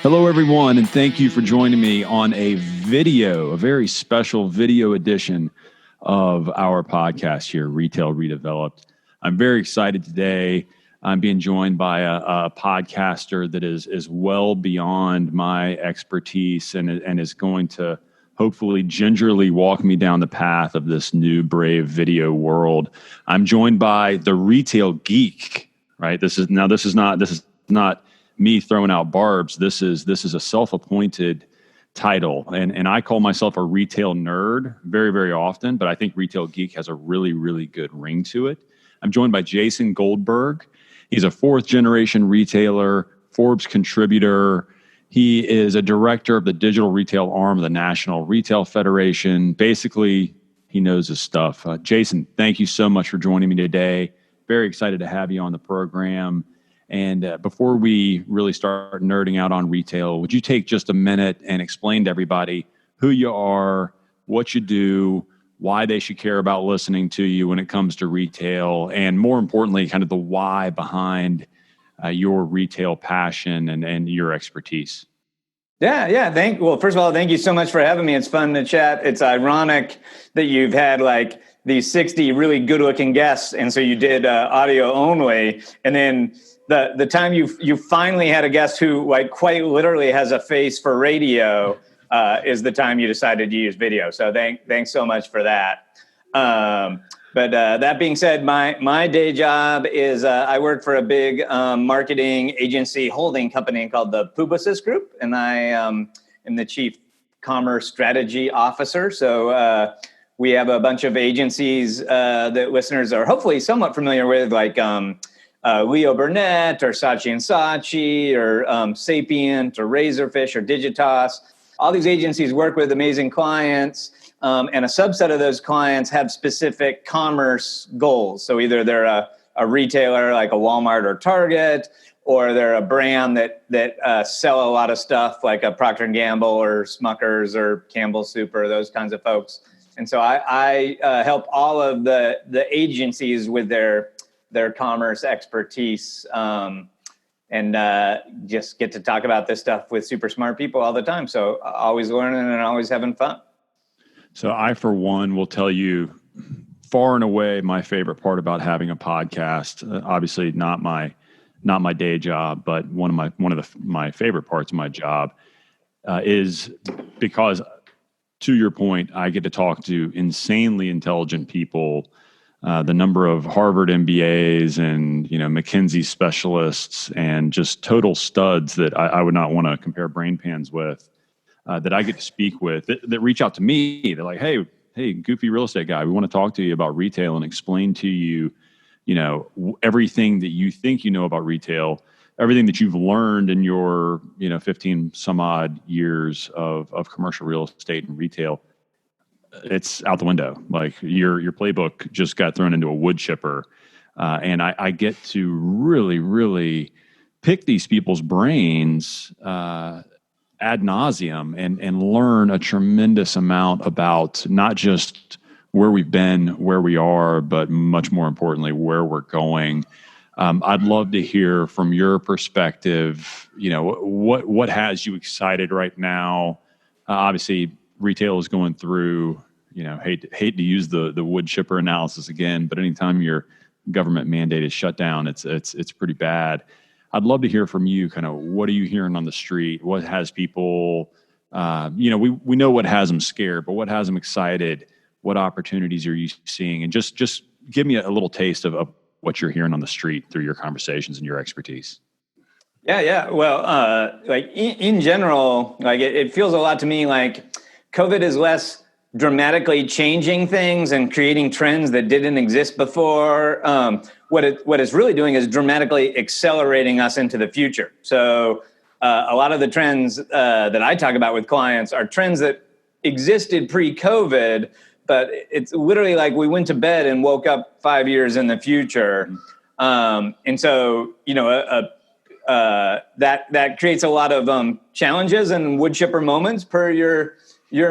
Hello, everyone, and thank you for joining me on a very special video edition of our podcast here, Retail Redeveloped. I'm very excited today. I'm being joined by a podcaster that is well beyond my expertise and is going to hopefully gingerly walk me down the path of this new brave video world. I'm joined by the Retail Geek, right? This is not me throwing out barbs. This is a self-appointed title. And I call myself a retail nerd very, very often, but I think Retail Geek has a really, really good ring to it. I'm joined by Jason Goldberg. He's a fourth generation retailer, Forbes contributor. He is a director of the digital retail arm of the National Retail Federation. Basically, he knows his stuff. Jason, thank you so much for joining me today. Very excited to have you on the program. And before we really start nerding out on retail, would you take just a minute and explain to everybody who you are, what you do, why they should care about listening to you when it comes to retail, and more importantly, kind of the why behind your retail passion and your expertise? Yeah. Well, first of all, thank you so much for having me. It's fun to chat. It's ironic that you've had like these 60 really good looking guests. And so you did audio only. And then the time you finally had a guest who like quite literally has a face for radio is the time you decided to use video. So thanks so much for that. But that being said, my day job is I work for a big marketing agency holding company called the Publicis Group, and I am the chief commerce strategy officer. So we have a bunch of agencies that listeners are hopefully somewhat familiar with, like Leo Burnett or Saatchi & Saatchi or Sapient or Razorfish or Digitas. All these agencies work with amazing clients. And a subset of those clients have specific commerce goals. So either they're a retailer like a Walmart or Target, or they're a brand that sell a lot of stuff like a Procter & Gamble or Smucker's or Campbell's Soup or those kinds of folks. And so I help all of the agencies with their commerce expertise and just get to talk about this stuff with super smart people all the time. So always learning and always having fun. So I, for one, will tell you far and away my favorite part about having a podcast. Obviously, not my day job, but one of my favorite parts of my job is because, to your point, I get to talk to insanely intelligent people. The number of Harvard MBAs and McKinsey specialists and just total studs that I would not want to compare brain pans with. That I get to speak with that reach out to me. They're like, hey, goofy real estate guy, we want to talk to you about retail and explain to you, everything that you think you know about retail, everything that you've learned in your, 15 some odd years of commercial real estate and retail. It's out the window. Like your playbook just got thrown into a wood chipper. And I get to really, really pick these people's brains, ad nauseum and learn a tremendous amount about not just where we've been, where we are, but much more importantly, where we're going. I'd love to hear from your perspective, what has you excited right now? Obviously, retail is going through, hate to use the wood chipper analysis again, but anytime your government mandated shutdown, it's pretty bad. I'd love to hear from you, kind of what are you hearing on the street? What has people, we know what has them scared, but what has them excited? What opportunities are you seeing? And just give me a little taste of what you're hearing on the street through your conversations and your expertise. Yeah. Well, like in general, like it feels a lot to me like COVID is less dramatically changing things and creating trends that didn't exist before. What it's really doing is dramatically accelerating us into the future. So a lot of the trends that I talk about with clients are trends that existed pre-COVID, but it's literally like we went to bed and woke up 5 years in the future. And so, that creates a lot of challenges and wood chipper moments per your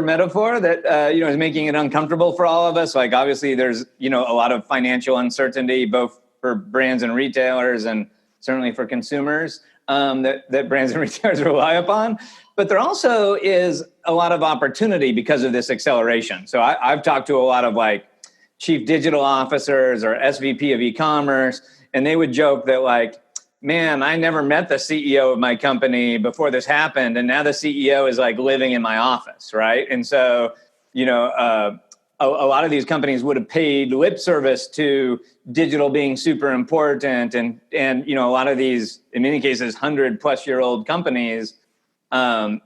metaphor that, is making it uncomfortable for all of us. Like, obviously there's, a lot of financial uncertainty, both for brands and retailers and certainly for consumers. that brands and retailers rely upon. But there also is a lot of opportunity because of this acceleration. So I've talked to a lot of like chief digital officers or SVP of e-commerce, and they would joke that like, man, I never met the CEO of my company before this happened, and now the CEO is like living in my office, right? And so, a lot of these companies would have paid lip service to digital being super important, and a lot of these, in many cases, 100-plus-year-old companies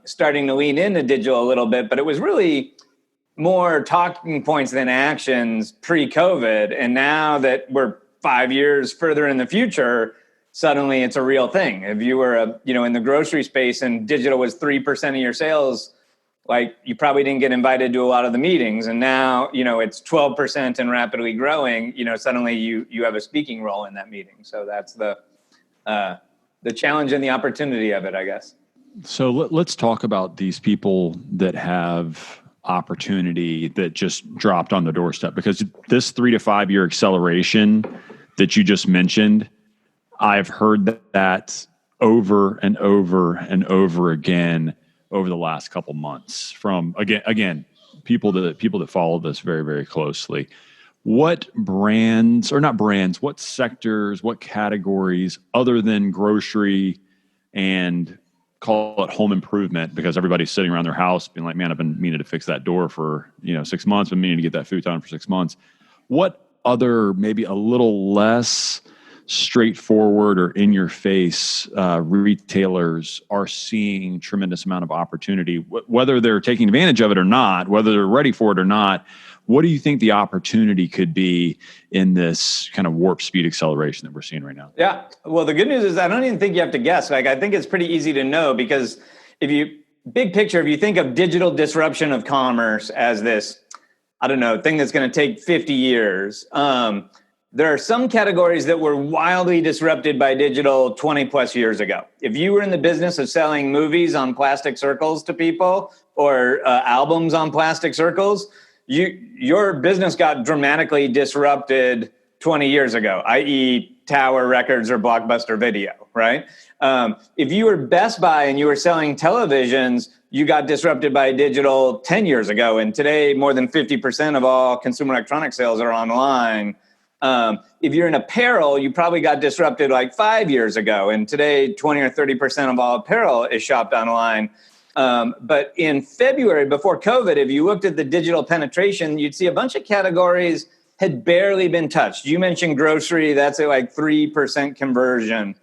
starting to lean into digital a little bit, but it was really more talking points than actions pre-COVID, and now that we're 5 years further in the future, suddenly it's a real thing. If you were in the grocery space and digital was 3% of your sales, like you probably didn't get invited to a lot of the meetings, and now it's 12% and rapidly growing. Suddenly you have a speaking role in that meeting. So that's the challenge and the opportunity of it, I guess. So let's talk about these people that have opportunity that just dropped on the doorstep, because this 3 to 5 year acceleration that you just mentioned, I've heard that over and over and over again over the last couple months from again people that follow this very, very closely. What brands, or not brands, what sectors, what categories other than grocery and call it home improvement, because everybody's sitting around their house being like, man, I've been meaning to fix that door for 6 months, been meaning to get that futon for 6 months. What other, maybe a little less straightforward or in your face retailers are seeing tremendous amount of opportunity, whether they're taking advantage of it or not, whether they're ready for it or not? What do you think the opportunity could be in this kind of warp speed acceleration that we're seeing right now? Yeah. Well, the good news is I don't even think you have to guess. Like, I think it's pretty easy to know, because big picture, if you think of digital disruption of commerce as this, thing that's going to take 50 years, there are some categories that were wildly disrupted by digital 20 plus years ago. If you were in the business of selling movies on plastic circles to people, or albums on plastic circles, your business got dramatically disrupted 20 years ago, i.e. Tower Records or Blockbuster Video, right? If you were Best Buy and you were selling televisions, you got disrupted by digital 10 years ago. And today, more than 50% of all consumer electronic sales are online. If you're in apparel, you probably got disrupted like 5 years ago. And today, 20 or 30% of all apparel is shopped online. But in February, before COVID, if you looked at the digital penetration, you'd see a bunch of categories had barely been touched. You mentioned grocery, that's at like 3% conversion.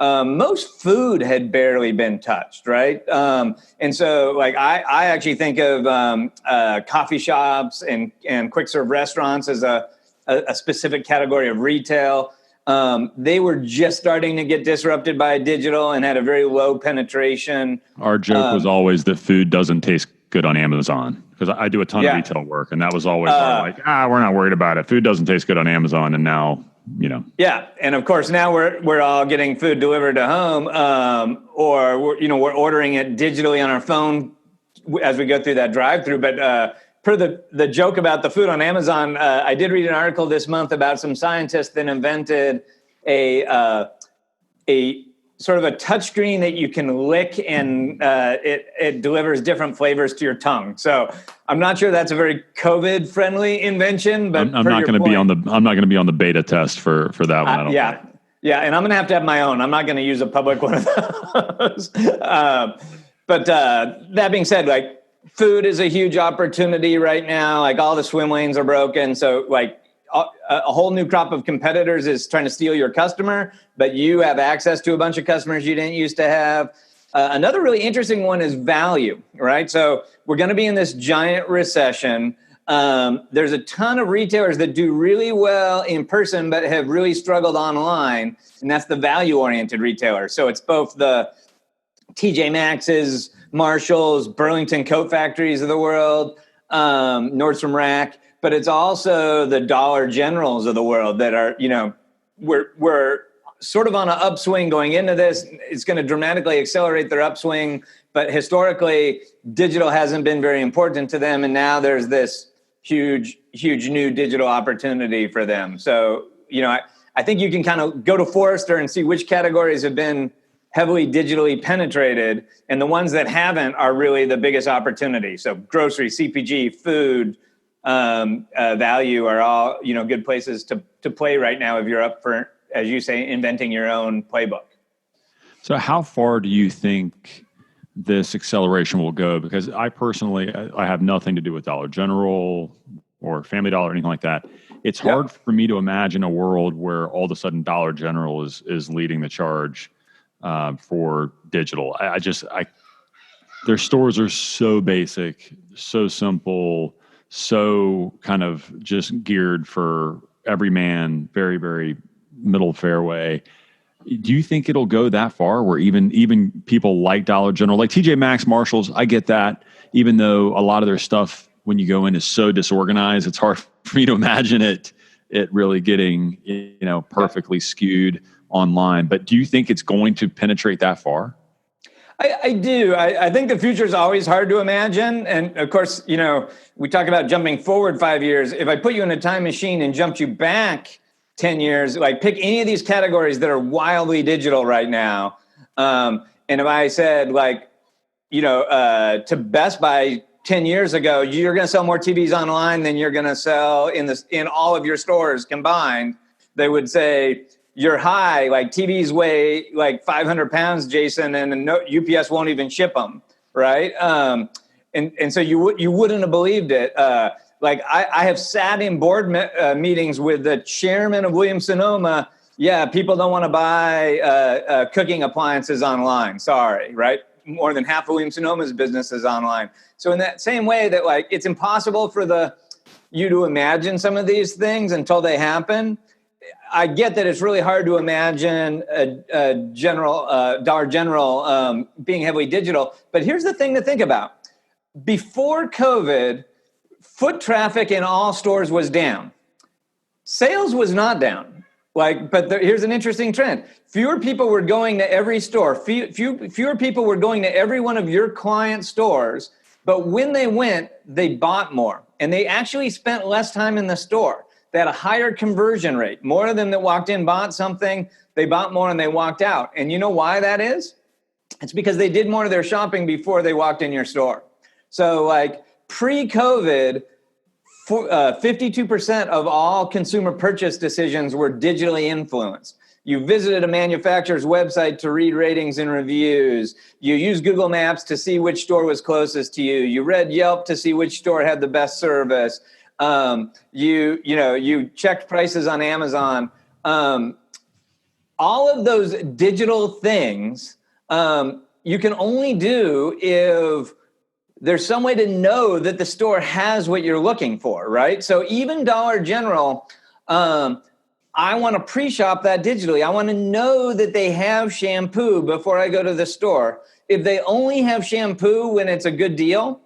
Most food had barely been touched, right? And so like I actually think of coffee shops and quick serve restaurants as a specific category of retail. They were just starting to get disrupted by digital and had a very low penetration. Our joke was always that food doesn't taste good on Amazon, because I do a ton of retail work, and that was always we're not worried about it. Food doesn't taste good on Amazon, and now, Yeah, and of course now we're all getting food delivered to home, or we're ordering it digitally on our phone as we go through that drive-through. But per the joke about the food on Amazon, I did read an article this month about some scientists that invented a sort of a touchscreen that you can lick, and it delivers different flavors to your tongue. So I'm not sure that's a very COVID-friendly invention, but I'm not going to be on the beta test for that one. I don't think. Yeah, and I'm going to have my own. I'm not going to use a public one of those. But that being said, like, food is a huge opportunity right now. Like, all the swim lanes are broken. So like a whole new crop of competitors is trying to steal your customer, but you have access to a bunch of customers you didn't used to have. Another really interesting one is value, right? So we're going to be in this giant recession. There's a ton of retailers that do really well in person, but have really struggled online. And that's the value-oriented retailers. So it's both the TJ Maxx's, Marshalls, Burlington Coat Factories of the world, Nordstrom Rack, but it's also the Dollar Generals of the world that are, we're sort of on an upswing going into this. It's going to dramatically accelerate their upswing, but historically, digital hasn't been very important to them, and now there's this huge new digital opportunity for them. So, I think you can kind of go to Forrester and see which categories have been heavily digitally penetrated, and the ones that haven't are really the biggest opportunity. So grocery, CPG, food, value are all, good places to play right now if you're up for, as you say, inventing your own playbook. So how far do you think this acceleration will go? Because I personally, I have nothing to do with Dollar General or Family Dollar or anything like that. It's hard for me to imagine a world where all of a sudden Dollar General is leading the charge for digital. Their stores are so basic, so simple, so kind of just geared for every man, very, very middle fairway. Do you think it'll go that far where even people like Dollar General, like TJ Maxx, Marshalls, I get that, even though a lot of their stuff when you go in is so disorganized, it's hard for me to imagine it really getting, perfectly skewed online. But do you think it's going to penetrate that far? I do. I think the future is always hard to imagine. And of course, we talk about jumping forward 5 years. If I put you in a time machine and jumped you back 10 years, like pick any of these categories that are wildly digital right now. And if I said to Best Buy 10 years ago, you're going to sell more TVs online than you're going to sell in all of your stores combined, they would say, you're high, like TVs weigh like 500 pounds, Jason, and UPS won't even ship them, right? And so you wouldn't have believed it. I have sat in board meetings with the chairman of Williams-Sonoma. Yeah, people don't want to buy cooking appliances online. Sorry, right? More than half of Williams-Sonoma's business is online. So in that same way that it's impossible for you to imagine some of these things until they happen, I get that it's really hard to imagine a Dollar General being heavily digital. But here's the thing to think about. Before COVID, foot traffic in all stores was down. Sales was not down. Here's an interesting trend. Fewer people were going to every store. Fewer people were going to every one of your client stores. But when they went, they bought more. And they actually spent less time in the store. They had a higher conversion rate. More of them that walked in bought something. They bought more and they walked out. And you know why that is? It's because they did more of their shopping before they walked in your store. So pre-COVID, 52% of all consumer purchase decisions were digitally influenced. You visited a manufacturer's website to read ratings and reviews. You used Google Maps to see which store was closest to you. You read Yelp to see which store had the best service. You checked prices on Amazon. All of those digital things you can only do if there's some way to know that the store has what you're looking for, right? So even Dollar General, I want to pre-shop that digitally. I want to know that they have shampoo before I go to the store. If they only have shampoo when it's a good deal,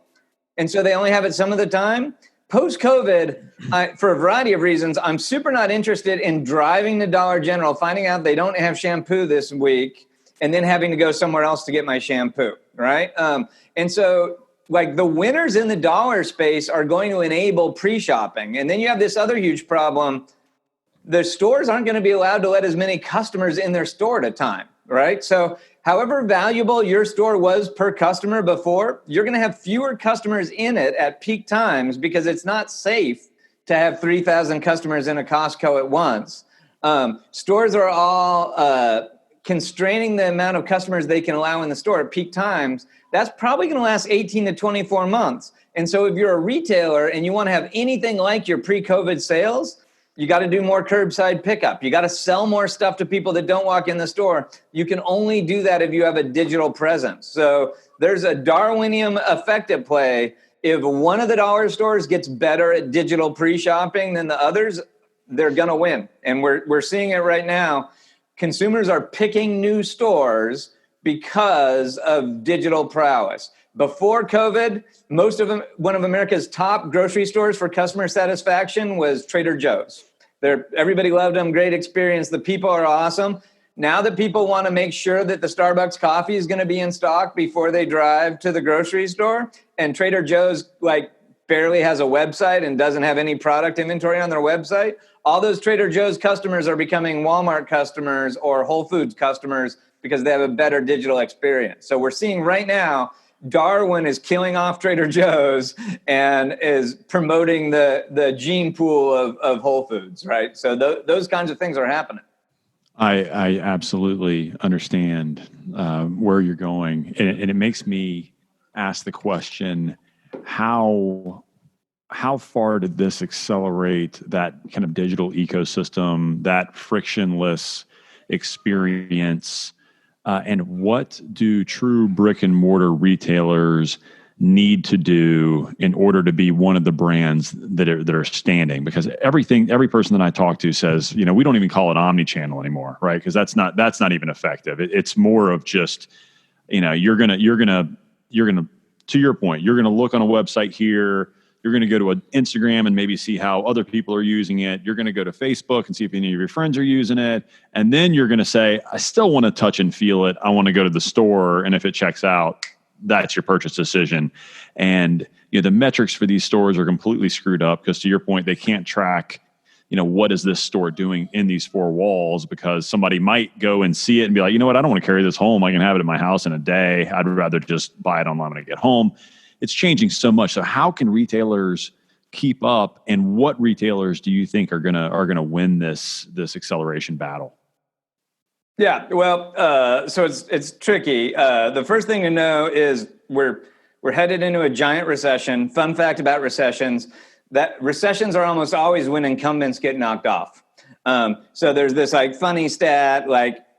and so they only have it some of the time, post-COVID, for a variety of reasons, I'm super not interested in driving to Dollar General, finding out they don't have shampoo this week, and then having to go somewhere else to get my shampoo, right? And so the winners in the dollar space are going to enable pre-shopping. And then you have this other huge problem. The stores aren't going to be allowed to let as many customers in their store at a time, right? So however valuable your store was per customer before, you're going to have fewer customers in it at peak times because it's not safe to have 3,000 customers in a Costco at once. Stores are all constraining the amount of customers they can allow in the store at peak times. That's probably going to last 18 to 24 months. And so if you're a retailer and you want to have anything like your pre-COVID sales, you got to do more curbside pickup. You got to sell more stuff to people that don't walk in the store. You can only do that if you have a digital presence. So there's a Darwinian effect at play. If one of the dollar stores gets better at digital pre-shopping than the others, they're going to win. And we're seeing it right now. Consumers are picking new stores because of digital prowess. Before COVID, one of America's top grocery stores for customer satisfaction was Trader Joe's. Everybody loved them, great experience. The people are awesome. Now that people want to make sure that the Starbucks coffee is going to be in stock before they drive to the grocery store, and Trader Joe's barely has a website and doesn't have any product inventory on their website, all those Trader Joe's customers are becoming Walmart customers or Whole Foods customers because they have a better digital experience. So we're seeing right now, Darwin is killing off Trader Joe's and is promoting the gene pool of Whole Foods, right? So those kinds of things are happening. I absolutely understand where you're going, and it makes me ask the question: how far did this accelerate that kind of digital ecosystem, that frictionless experience, and what do true brick and mortar retailers need to do in order to be one of the brands that are standing? Because every person that I talk to says, we don't even call it omni-channel anymore, right? Because that's not even effective. It's more of just, you're gonna to your point, you're gonna look on a website here. You're going to go to an Instagram and maybe see how other people are using it. You're going to go to Facebook and see if any of your friends are using it. And then you're going to say, I still want to touch and feel it. I want to go to the store. And if it checks out, that's your purchase decision. And the metrics for these stores are completely screwed up because, to your point, they can't track, what is this store doing in these four walls, because somebody might go and see it and be like, you know what, I don't want to carry this home. I can have it in my house in a day. I'd rather just buy it online when I get home. It's changing so much. So how can retailers keep up, and what retailers do you think are gonna win this acceleration battle? Yeah, well, so it's tricky. The first thing to know is we're headed into a giant recession. Fun fact about recessions: that recessions are almost always when incumbents get knocked off. So there's this funny stat,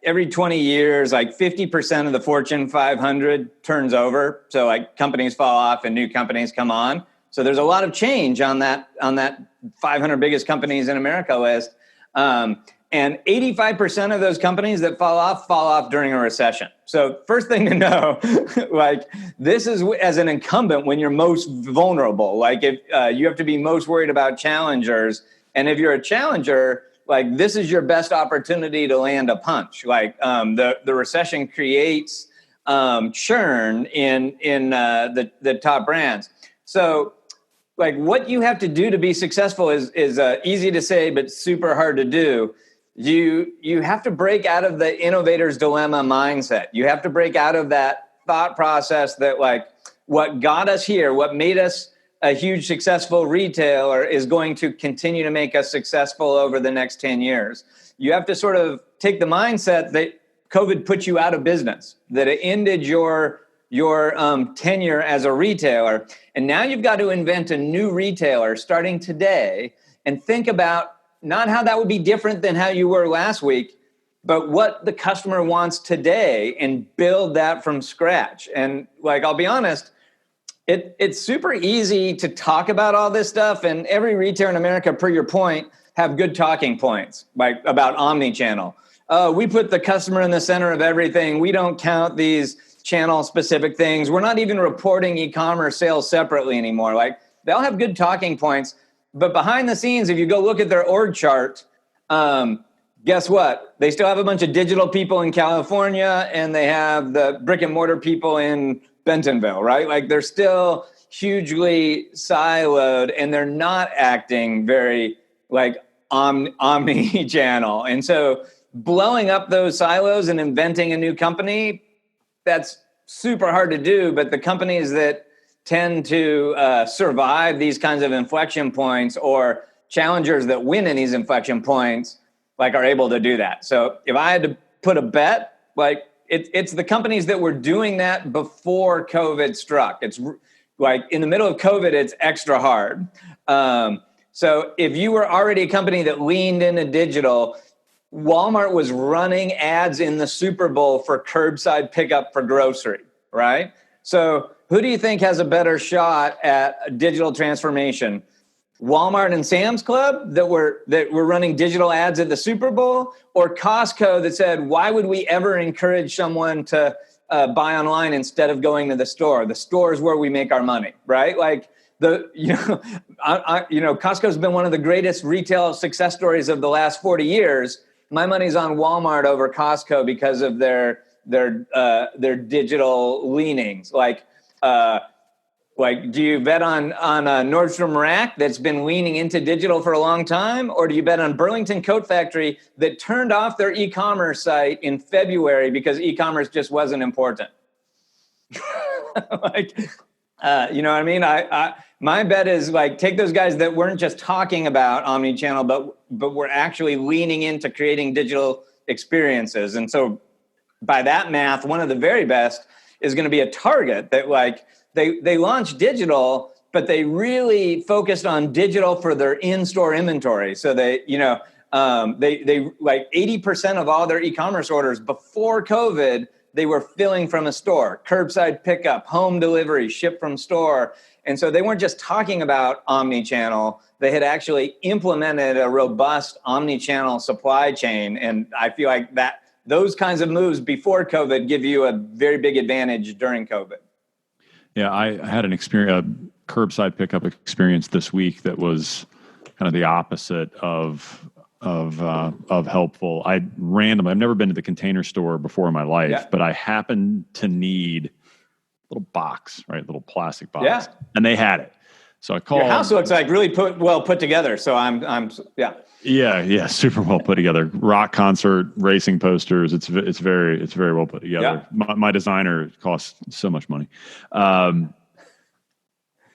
every 20 years, 50% of the Fortune 500 turns over. So companies fall off and new companies come on. So there's a lot of change on that 500 biggest companies in America list. And 85% of those companies that fall off during a recession. So first thing to know, this is as an incumbent when you're most vulnerable. If you have to be most worried about challengers. And if you're a challenger, this is your best opportunity to land a punch. The recession creates churn in the top brands. So what you have to do to be successful is easy to say, but super hard to do. You have to break out of the innovator's dilemma mindset. You have to break out of that thought process that what got us here, what made us a huge successful retailer, is going to continue to make us successful over the next 10 years. You have to sort of take the mindset that COVID put you out of business, that it ended your tenure as a retailer. And now you've got to invent a new retailer starting today and think about not how that would be different than how you were last week, but what the customer wants today, and build that from scratch. And I'll be honest, it's super easy to talk about all this stuff, and every retailer in America, per your point, have good talking points, about omni-channel. We put the customer in the center of everything. We don't count these channel-specific things. We're not even reporting e-commerce sales separately anymore. They'll have good talking points, but behind the scenes, if you go look at their org chart, guess what? They still have a bunch of digital people in California, and they have the brick and mortar people in Bentonville, right? They're still hugely siloed, and they're not acting very omni-channel. And so blowing up those silos and inventing a new company, that's super hard to do. But the companies that tend to survive these kinds of inflection points, or challengers that win in these inflection points, are able to do that. So if I had to put a bet, it's the companies that were doing that before COVID struck. It's in the middle of COVID, it's extra hard. So if you were already a company that leaned into digital, Walmart was running ads in the Super Bowl for curbside pickup for grocery, right? So who do you think has a better shot at digital transformation? Walmart and Sam's Club that were running digital ads at the Super Bowl, or Costco that said, why would we ever encourage someone to buy online instead of going to the store? The store is where we make our money, right? Costco's been one of the greatest retail success stories of the last 40 years. My money's on Walmart over Costco because of their digital leanings. Like, do you bet on Nordstrom Rack that's been leaning into digital for a long time? Or do you bet on Burlington Coat Factory that turned off their e-commerce site in February because e-commerce just wasn't important? Like, you know what I mean? My bet is like, take those guys that weren't just talking about omnichannel, but were actually leaning into creating digital experiences. And so by that math, one of the very best is going to be a Target that like, they launched digital, but they really focused on digital for their in-store inventory. So they, you know, they like 80% of all their e-commerce orders before COVID, they were filling from a store, curbside pickup, home delivery, ship from store. And so they weren't just talking about omni-channel, they had actually implemented a robust omni-channel supply chain. And I feel like that those kinds of moves before COVID give you a very big advantage during COVID. Yeah, I had a curbside pickup experience this week that was kind of the opposite of helpful. I've never been to the Container Store before in my life, but I happened to need a little box, right? Little plastic box. And they had it. So I called. Your house looks like really well put together. So I'm Yeah, super well put together. Rock concert, racing posters. It's very well put together. Yeah. My designer costs so much money.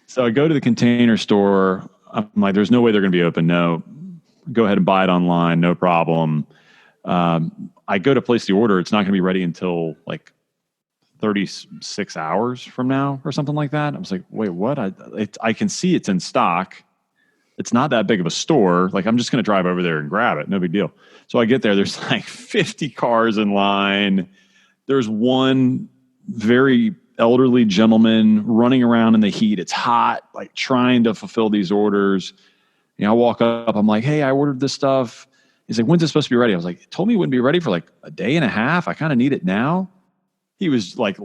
So I go to the Container Store. I'm like, there's no way they're going to be open. No, go ahead and buy it online. No problem. I go to place the order. It's not going to be ready until like 36 hours from now or something like that. I was like, wait, what? I can see it's in stock. It's not that big of a store. Like, I'm just going to drive over there and grab it. No big deal. So I get there. There's like 50 cars in line. There's one very elderly gentleman running around in the heat. It's hot, like trying to fulfill these orders. You know, I walk up. I'm like, hey, I ordered this stuff. He's like, when's it supposed to be ready? I was like, told me it wouldn't be ready for like a day and a half. I kind of need it now. He was like,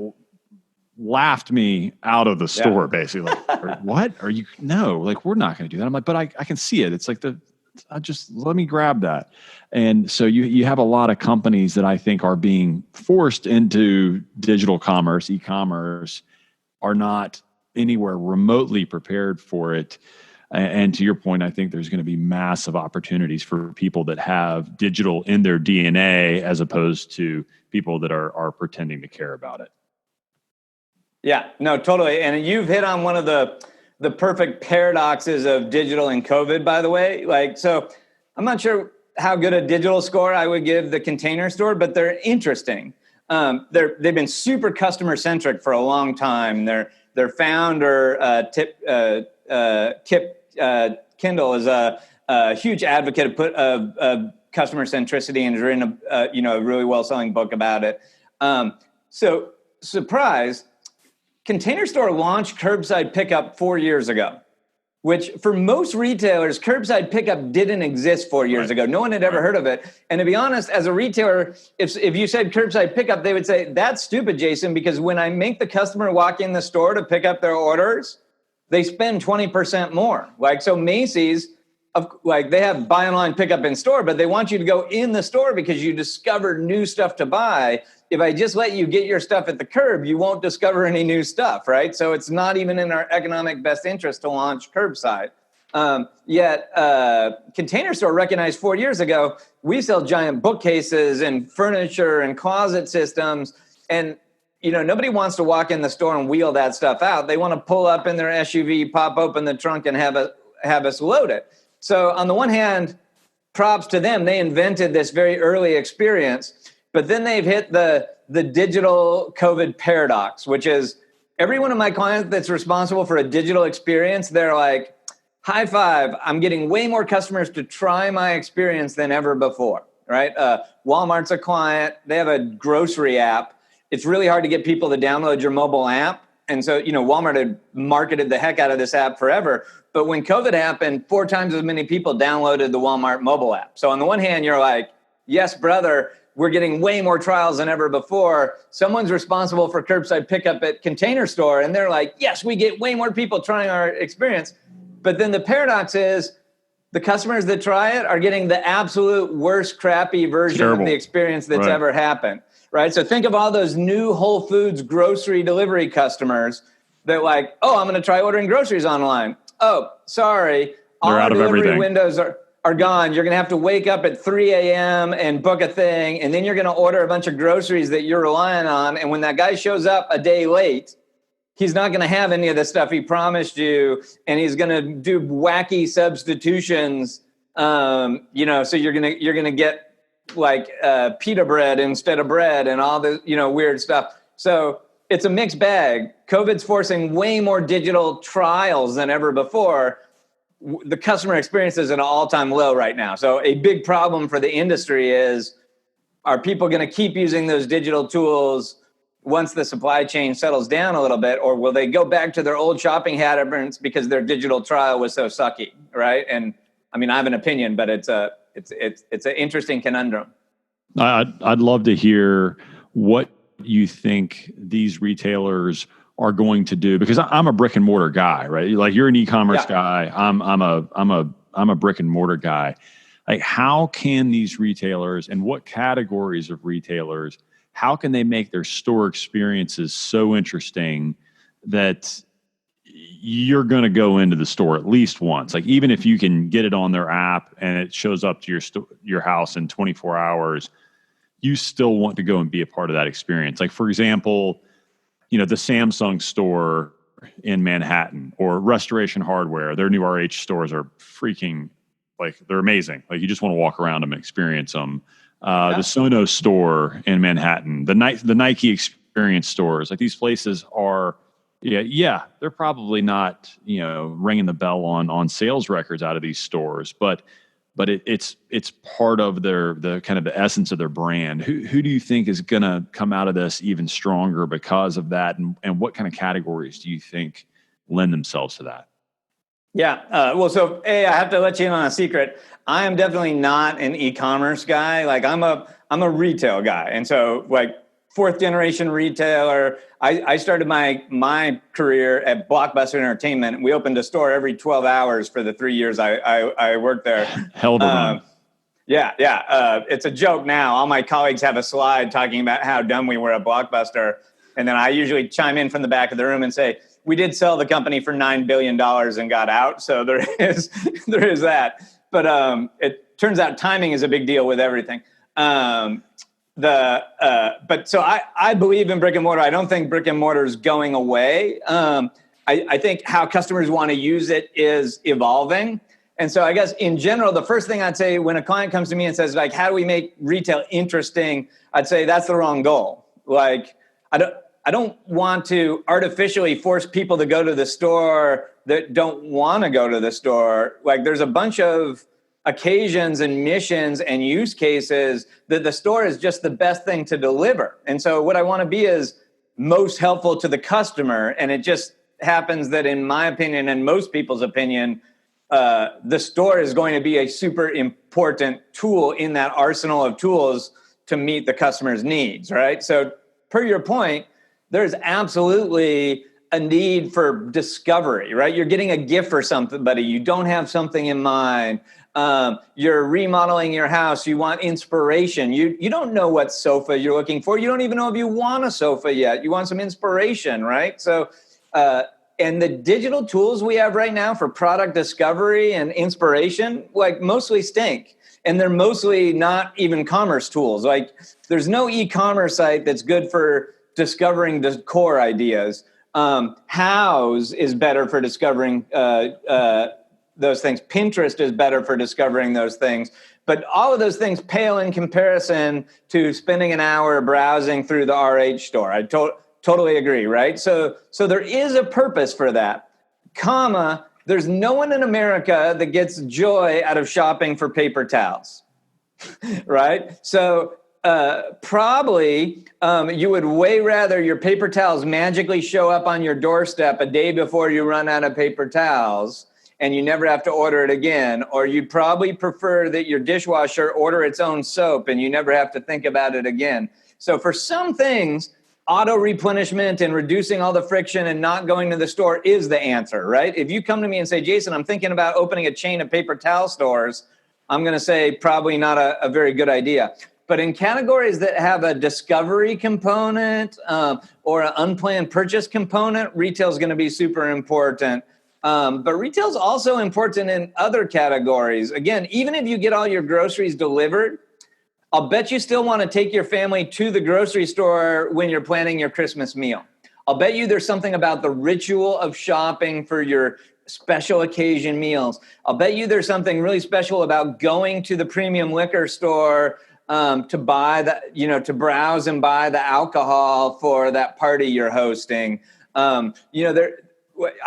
laughed me out of the store, basically. Like, what are you? No, like, we're not going to do that. I'm like, but I can see it. It's like let me grab that. And so you have a lot of companies that I think are being forced into digital commerce, e-commerce, are not anywhere remotely prepared for it. And to your point, I think there's going to be massive opportunities for people that have digital in their DNA as opposed to people that are pretending to care about it. Yeah, no, totally. And you've hit on one of the perfect paradoxes of digital and COVID, by the way. Like, so I'm not sure how good a digital score I would give the Container Store, but they're interesting. They've been super customer centric for a long time. Their founder, Kip Kindle, is a huge advocate of customer centricity and has written a really well selling book about it. So surprise. Container Store launched curbside pickup 4 years ago, which for most retailers, curbside pickup didn't exist 4 years ago. No one had ever heard of it. And to be honest, as a retailer, if you said curbside pickup, they would say, that's stupid, Jason, because when I make the customer walk in the store to pick up their orders, they spend 20% more. Like, so Macy's, they have buy online, pick up in store, but they want you to go in the store because you discover new stuff to buy. If I just let you get your stuff at the curb, you won't discover any new stuff, right? So it's not even in our economic best interest to launch curbside. Yet Container Store recognized 4 years ago, we sell giant bookcases and furniture and closet systems. And, you know, nobody wants to walk in the store and wheel that stuff out. They want to pull up in their SUV, pop open the trunk and have us load it. So on the one hand, props to them. They invented this very early experience. But then they've hit the digital COVID paradox, which is every one of my clients that's responsible for a digital experience, they're like, high five, I'm getting way more customers to try my experience than ever before, right? Walmart's a client. They have a grocery app. It's really hard to get people to download your mobile app. And so, you know, Walmart had marketed the heck out of this app forever. But when COVID happened, 4 times as many people downloaded the Walmart mobile app. So on the one hand, you're like, yes, brother, we're getting way more trials than ever before. Someone's responsible for curbside pickup at Container Store. And they're like, yes, we get way more people trying our experience. But then the paradox is the customers that try it are getting the absolute worst, crappy version of the experience that's ever happened, right? So think of all those new Whole Foods grocery delivery customers. that like, oh, I'm going to try ordering groceries online. Oh, sorry. All They're out of delivery everything. windows are gone. You're going to have to wake up at 3 a.m. and book a thing. And then you're going to order a bunch of groceries that you're relying on. And when that guy shows up a day late, he's not going to have any of the stuff he promised you. And he's going to do wacky substitutions. So you're going to get like pita bread instead of bread and all the, weird stuff. So it's a mixed bag. COVID's forcing way more digital trials than ever before. The customer experience is at an all-time low right now. So a big problem for the industry is, are people going to keep using those digital tools once the supply chain settles down a little bit, or will they go back to their old shopping habits because their digital trial was so sucky, right? And I mean, I have an opinion, but it's an interesting conundrum. I'd love to hear what you think these retailers are going to do, because I'm a brick and mortar guy, right? Like you're an e-commerce guy. I'm a brick and mortar guy. Like, how can these retailers, and what categories of retailers, how can they make their store experiences so interesting that you're going to go into the store at least once? Like, even if you can get it on their app and it shows up to your house in 24 hours, you still want to go and be a part of that experience. Like, for example, the Samsung store in Manhattan, or Restoration Hardware, their new RH stores are freaking, like, they're amazing. Like, you just want to walk around them and experience them. The Sonos store in Manhattan, the Nike experience stores, like, these places are, they're probably not, ringing the bell on sales records out of these stores, but it's part of the kind of the essence of their brand. Who do you think is going to come out of this even stronger because of that? And what kind of categories do you think lend themselves to that? Yeah. So I have to let you in on a secret. I am definitely not an e-commerce guy. Like, I'm a retail guy. And so, like, fourth generation retailer. I started my career at Blockbuster Entertainment. We opened a store every 12 hours for the 3 years I worked there. Hell of a run. It's a joke now. All my colleagues have a slide talking about how dumb we were at Blockbuster. And then I usually chime in from the back of the room and say, we did sell the company for $9 billion and got out. So there is that. But it turns out timing is a big deal with everything. But so I believe in brick and mortar. I don't think brick and mortar is going away. I think how customers want to use it is evolving. And so I guess in general, the first thing I'd say when a client comes to me and says, like, how do we make retail interesting? I'd say that's the wrong goal. Like, I don't want to artificially force people to go to the store that don't want to go to the store. Like, there's a bunch of occasions and missions and use cases that the store is just the best thing to deliver. And so what I want to be is most helpful to the customer. And it just happens that, in my opinion and most people's opinion, the store is going to be a super important tool in that arsenal of tools to meet the customer's needs, right? So per your point, there's absolutely a need for discovery, right? You're getting a gift for somebody. You don't have something in mind. You're remodeling your house. You want inspiration. You don't know what sofa you're looking for. You don't even know if you want a sofa yet. You want some inspiration, right? So, and the digital tools we have right now for product discovery and inspiration, like, mostly stink. And they're mostly not even commerce tools. Like, there's no e-commerce site that's good for discovering the core ideas. House is better for discovering those things. Pinterest is better for discovering those things. But all of those things pale in comparison to spending an hour browsing through the RH store. I totally agree, right? So there is a purpose for that, there's no one in America that gets joy out of shopping for paper towels, right? So probably you would way rather your paper towels magically show up on your doorstep a day before you run out of paper towels and you never have to order it again. Or you'd probably prefer that your dishwasher order its own soap and you never have to think about it again. So for some things, auto replenishment and reducing all the friction and not going to the store is the answer, right? If you come to me and say, Jason, I'm thinking about opening a chain of paper towel stores, I'm going to say probably not a very good idea. But in categories that have a discovery component or an unplanned purchase component, retail is going to be super important. But retail is also important in other categories. Again, even if you get all your groceries delivered, I'll bet you still want to take your family to the grocery store when you're planning your Christmas meal. I'll bet you there's something about the ritual of shopping for your special occasion meals. I'll bet you there's something really special about going to the premium liquor store to buy to browse and buy the alcohol for that party you're hosting. I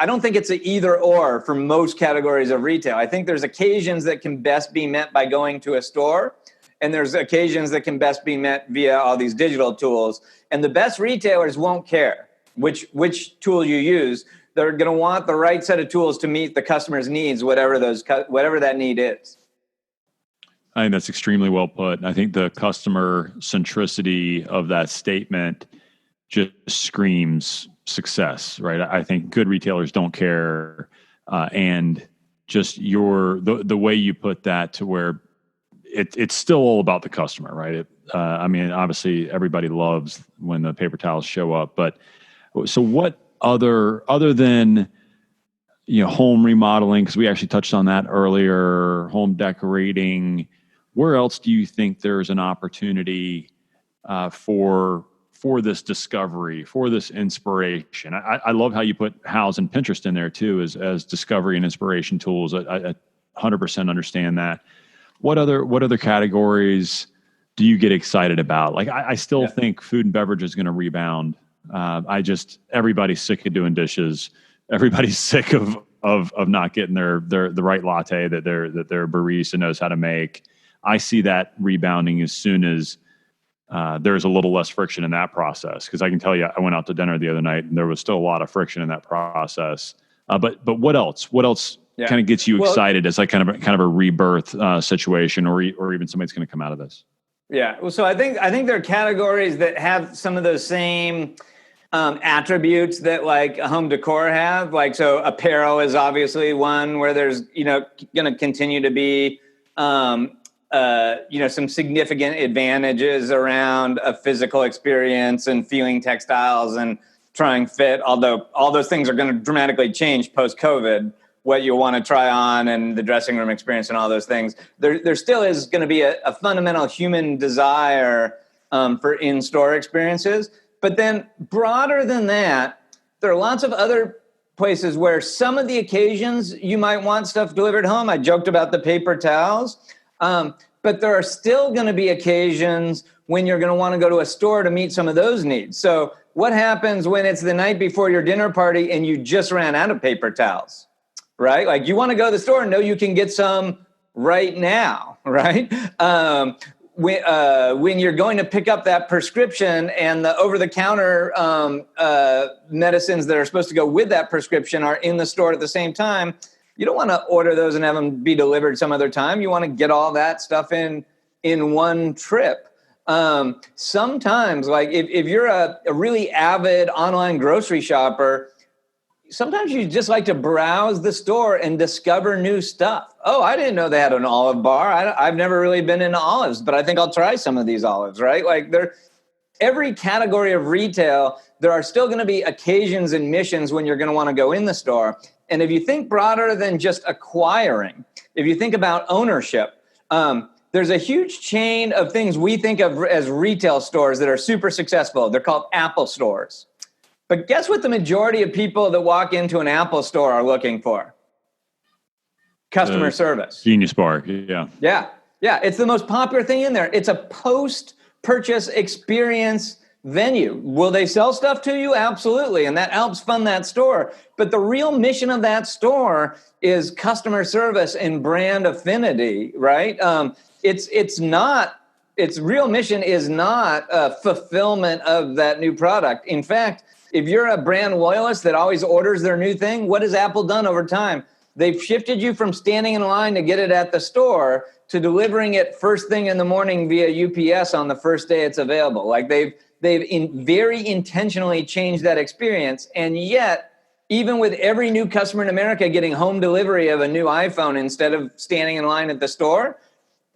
don't think it's an either or for most categories of retail. I think there's occasions that can best be met by going to a store, and there's occasions that can best be met via all these digital tools. And the best retailers won't care which tool you use. They're going to want the right set of tools to meet the customer's needs, whatever that need is. I think that's extremely well put. I think the customer centricity of that statement just screams success, right? I think good retailers don't care, and just the way you put that to where it's still all about the customer, right? Obviously everybody loves when the paper towels show up, but so what other than home remodeling, because we actually touched on that earlier, home decorating, where else do you think there's an opportunity for this discovery, for this inspiration? I love how you put Houzz and Pinterest in there too, as discovery and inspiration tools. I 100% understand that. What other categories do you get excited about? Like I still think food and beverage is going to rebound. Everybody's sick of doing dishes. Everybody's sick of not getting the right latte that their barista knows how to make. I see that rebounding as soon as there's a little less friction in that process. Because I can tell you, I went out to dinner the other night and there was still a lot of friction in that process. But what else? What else kind of gets you excited as like kind of a rebirth situation, or even somebody's going to come out of this? Yeah. Well, so I think there are categories that have some of those same attributes that like a home decor have. Like, so apparel is obviously one where there's, going to continue to be, some significant advantages around a physical experience and feeling textiles and trying fit, although all those things are going to dramatically change post-COVID, what you want to try on and the dressing room experience and all those things. There still is going to be a fundamental human desire for in-store experiences. But then broader than that, there are lots of other places where some of the occasions you might want stuff delivered home. I joked about the paper towels. But there are still going to be occasions when you're going to want to go to a store to meet some of those needs. So what happens when it's the night before your dinner party and you just ran out of paper towels, right? Like you want to go to the store and know you can get some right now, right? When you're going to pick up that prescription and the over-the-counter medicines that are supposed to go with that prescription are in the store at the same time, you don't want to order those and have them be delivered some other time. You want to get all that stuff in one trip. Sometimes, like if you're a really avid online grocery shopper, sometimes you just like to browse the store and discover new stuff. Oh, I didn't know they had an olive bar. I've never really been into olives, but I think I'll try some of these olives, right? Like every category of retail, there are still going to be occasions and missions when you're going to want to go in the store. And if you think broader than just acquiring, if you think about ownership, there's a huge chain of things we think of as retail stores that are super successful. They're called Apple stores. But guess what the majority of people that walk into an Apple store are looking for? Customer service. Genius Bar, yeah. Yeah, it's the most popular thing in there. It's a post-purchase experience venue. Will they sell stuff to you? Absolutely. And that helps fund that store. But the real mission of that store is customer service and brand affinity, right? Its real mission is not fulfillment of that new product. In fact, if you're a brand loyalist that always orders their new thing, what has Apple done over time? They've shifted you from standing in line to get it at the store to delivering it first thing in the morning via UPS on the first day it's available. Like they've very intentionally changed that experience. And yet, even with every new customer in America getting home delivery of a new iPhone instead of standing in line at the store,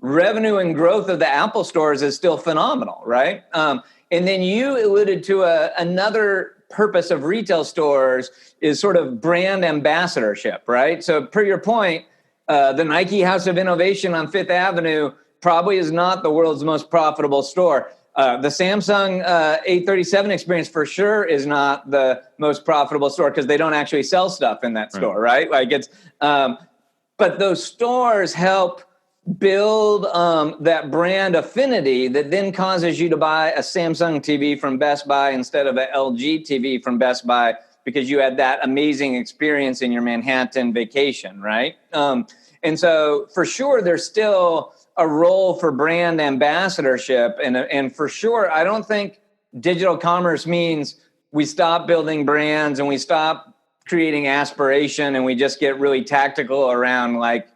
revenue and growth of the Apple stores is still phenomenal, right? And then you alluded to another purpose of retail stores is sort of brand ambassadorship, right? So per your point, the Nike House of Innovation on Fifth Avenue probably is not the world's most profitable store. The Samsung 837 experience for sure is not the most profitable store because they don't actually sell stuff in that store, right? Like it's, but those stores help build that brand affinity that then causes you to buy a Samsung TV from Best Buy instead of an LG TV from Best Buy because you had that amazing experience in your Manhattan vacation, right? And so for sure, there's still a role for brand ambassadorship. And for sure, I don't think digital commerce means we stop building brands and we stop creating aspiration and we just get really tactical around like,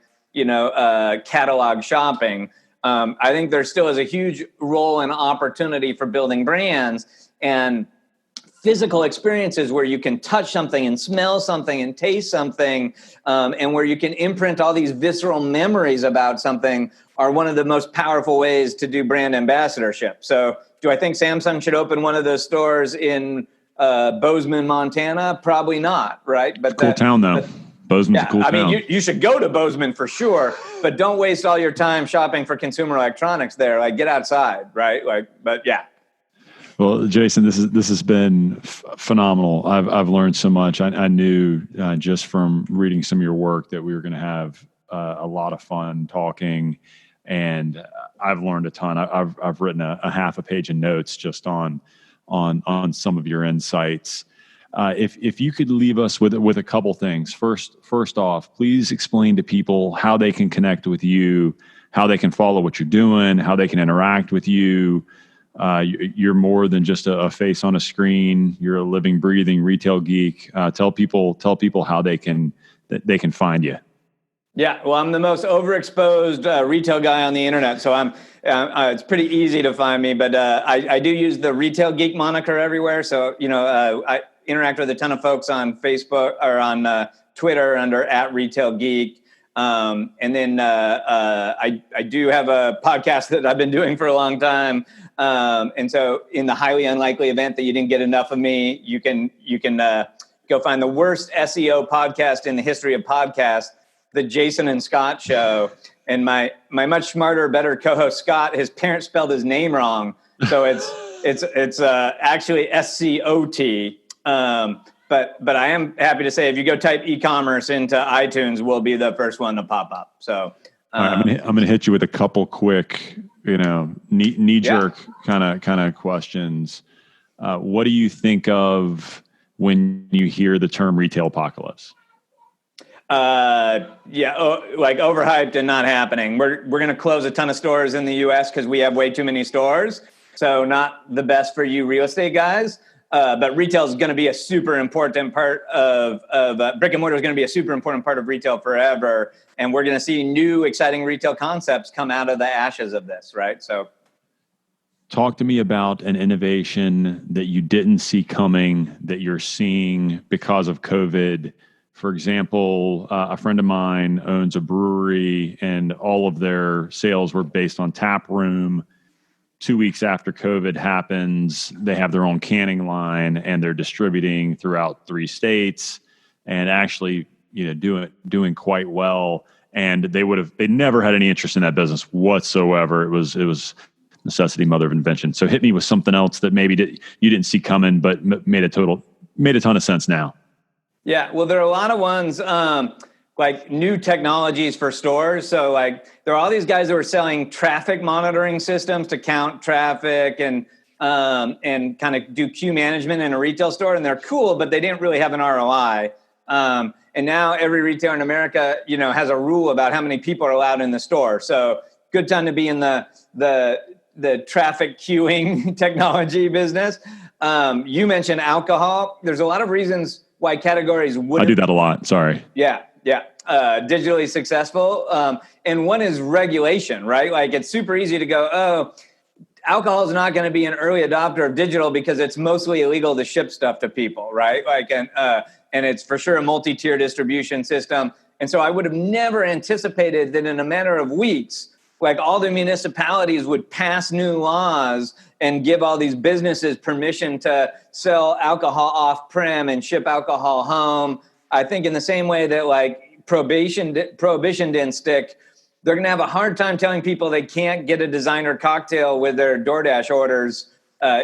catalog shopping. I think there still is a huge role and opportunity for building brands and physical experiences where you can touch something and smell something and taste something, and where you can imprint all these visceral memories about something are one of the most powerful ways to do brand ambassadorship. So do I think Samsung should open one of those stores in Bozeman, Montana? Probably not, right? But cool town, though. Bozeman's a cool town. I mean, you should go to Bozeman for sure, but don't waste all your time shopping for consumer electronics there. Like, get outside, right? Like, but yeah. Well, Jason, this has been phenomenal. I've learned so much. I knew just from reading some of your work that we were going to have a lot of fun talking, and I've learned a ton. I've written a half a page of notes just on some of your insights. If you could leave us with a couple things. First off, please explain to people how they can connect with you, how they can follow what you're doing, how they can interact with you. You're more than just a face on a screen. You're a living, breathing retail geek. Tell people how they can find you. Yeah, well, I'm the most overexposed retail guy on the internet, so it's pretty easy to find me. But I do use the retail geek moniker everywhere. So I interact with a ton of folks on Facebook or on Twitter under @retailgeek. And then I do have a podcast that I've been doing for a long time. And so in the highly unlikely event that you didn't get enough of me, you can go find the worst SEO podcast in the history of podcasts, the Jason and Scot Show. And my much smarter, better co-host Scott, his parents spelled his name wrong. So it's actually SCOT. But I am happy to say if you go type e-commerce into iTunes, we'll be the first one to pop up. So I'm going to hit you with a couple quick, knee jerk kind of questions. What do you think of when you hear the term retail apocalypse? Like overhyped and not happening. We're going to close a ton of stores in the US because we have way too many stores. So not the best for you real estate guys. But retail is going to be a super important part of brick and mortar is going to be a super important part of retail forever. And we're going to see new exciting retail concepts come out of the ashes of this, right? So talk to me about an innovation that you didn't see coming that you're seeing because of COVID. For example, a friend of mine owns a brewery and all of their sales were based on tap room. 2 weeks after COVID happens, they have their own canning line and they're distributing throughout 3 states and actually, doing quite well. And they never had any interest in that business whatsoever. It was necessity, mother of invention. So hit me with something else that maybe you didn't see coming, but made a ton of sense now. Yeah, well, there are a lot of ones like new technologies for stores. So like there are all these guys that were selling traffic monitoring systems to count traffic and kind of do queue management in a retail store. And they're cool, but they didn't really have an ROI. And now every retailer in America, has a rule about how many people are allowed in the store. So good time to be in the traffic queuing technology business. You mentioned alcohol. There's a lot of reasons why categories wouldn't. I do that a lot. Sorry. Yeah. Digitally successful. And one is regulation, right? Like it's super easy to go, alcohol is not going to be an early adopter of digital because it's mostly illegal to ship stuff to people, right? Like, and it's for sure a multi-tier distribution system. And so I would have never anticipated that in a matter of weeks, like all the municipalities would pass new laws and give all these businesses permission to sell alcohol off-prem and ship alcohol home. I think in the same way that like prohibition didn't stick, they're going to have a hard time telling people they can't get a designer cocktail with their DoorDash orders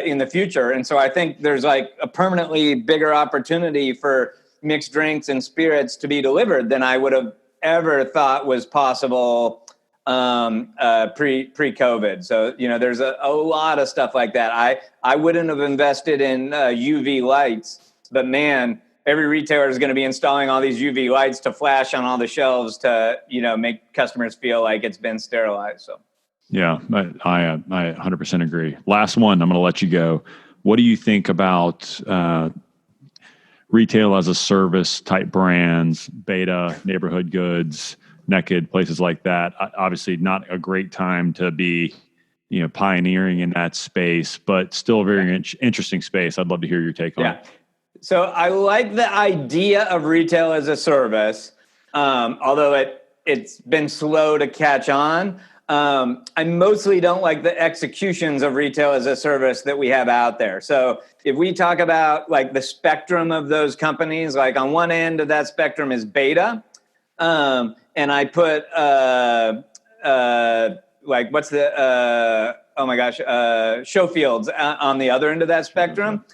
in the future. And so I think there's like a permanently bigger opportunity for mixed drinks and spirits to be delivered than I would have ever thought was possible pre-COVID. So, there's a lot of stuff like that. I wouldn't have invested in UV lights, but man, every retailer is going to be installing all these UV lights to flash on all the shelves to, make customers feel like it's been sterilized. So, yeah, I 100% agree. Last one, I'm going to let you go. What do you think about retail as a service type brands, Beta, Neighborhood Goods, Naked, places like that? Obviously, not a great time to be, pioneering in that space, but still a very interesting space. I'd love to hear your take on it. So I like the idea of retail as a service, although it's been slow to catch on. I mostly don't like the executions of retail as a service that we have out there. So if we talk about like the spectrum of those companies, like on one end of that spectrum is Beta. And I put Showfields on the other end of that spectrum.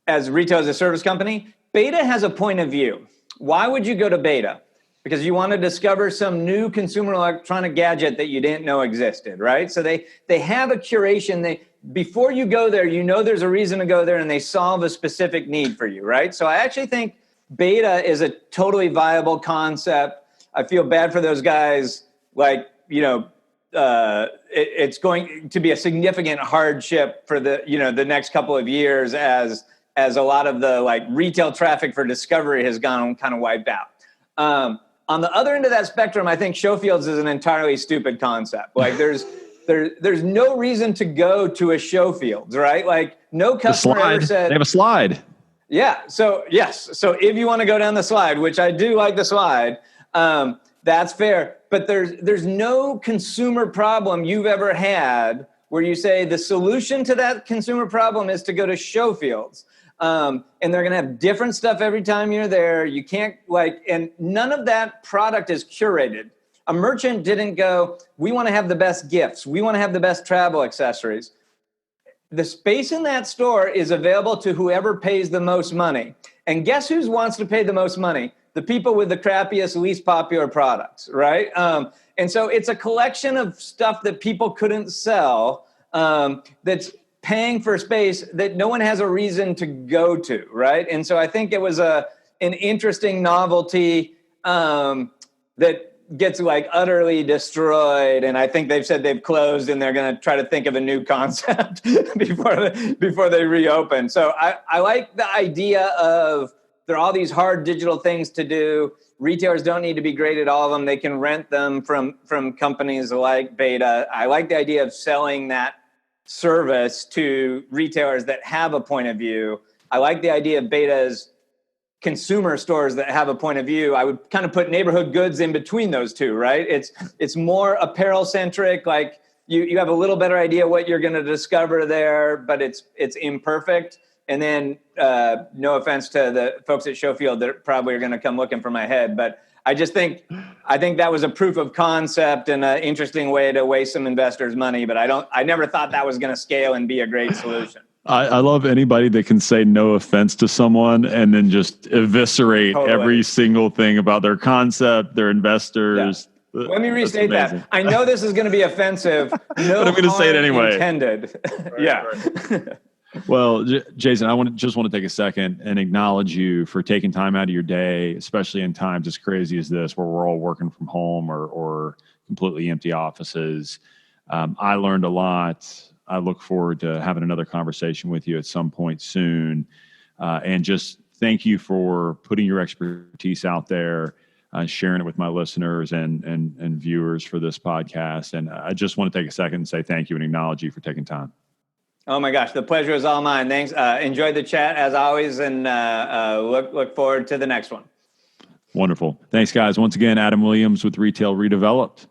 As retail as a service company, Beta has a point of view. Why would you go to Beta? Because you want to discover some new consumer electronic gadget that you didn't know existed, right? So they have a curation. Before you go there, there's a reason to go there, and they solve a specific need for you, right? So I actually think Beta is a totally viable concept. I feel bad for those guys. Like, it's going to be a significant hardship for the next couple of years as a lot of the like retail traffic for discovery has gone kind of wiped out. On the other end of that spectrum, I think Showfields is an entirely stupid concept. Like there's no reason to go to a Showfields, right? Like no customer ever said they have a slide. Yeah. So yes. So if you want to go down the slide, which I do like the slide, that's fair. But there's no consumer problem you've ever had where you say the solution to that consumer problem is to go to Showfields. And they're going to have different stuff every time you're there. You can't and none of that product is curated. A merchant didn't go, we want to have the best gifts. We want to have the best travel accessories. The space in that store is available to whoever pays the most money. And guess who wants to pay the most money? The people with the crappiest, least popular products, right? And so it's a collection of stuff that people couldn't sell that's paying for space that no one has a reason to go to, right? And so I think it was an interesting novelty that gets like utterly destroyed. And I think they've said they've closed and they're going to try to think of a new concept before they reopen. So I like the idea of there are all these hard digital things to do. Retailers don't need to be great at all of them. They can rent them from companies like Beta. I like the idea of selling that service to retailers that have a point of view. I like the idea of Beta's consumer stores that have a point of view. I would kind of put Neighborhood Goods in between those two, right? It's more apparel centric. Like you have a little better idea what you're going to discover there, but it's imperfect. And then no offense to the folks at Showfield that probably are going to come looking for my head, but I think that was a proof of concept and an interesting way to waste some investors' money. But I never thought that was going to scale and be a great solution. I love anybody that can say no offense to someone and then just eviscerate every single thing about their concept, their investors. Yeah. Let me restate that. I know this is going to be offensive. No, but I'm going to say it anyway. Intended. Right. Well, Jason, I just want to take a second and acknowledge you for taking time out of your day, especially in times as crazy as this, where we're all working from home or completely empty offices. I learned a lot. I look forward to having another conversation with you at some point soon. And just thank you for putting your expertise out there, sharing it with my listeners and viewers for this podcast. And I just want to take a second and say thank you and acknowledge you for taking time. Oh my gosh, the pleasure is all mine. Thanks. Enjoyed the chat as always, and look forward to the next one. Wonderful. Thanks, guys. Once again, Adam Williams with Retail Redeveloped.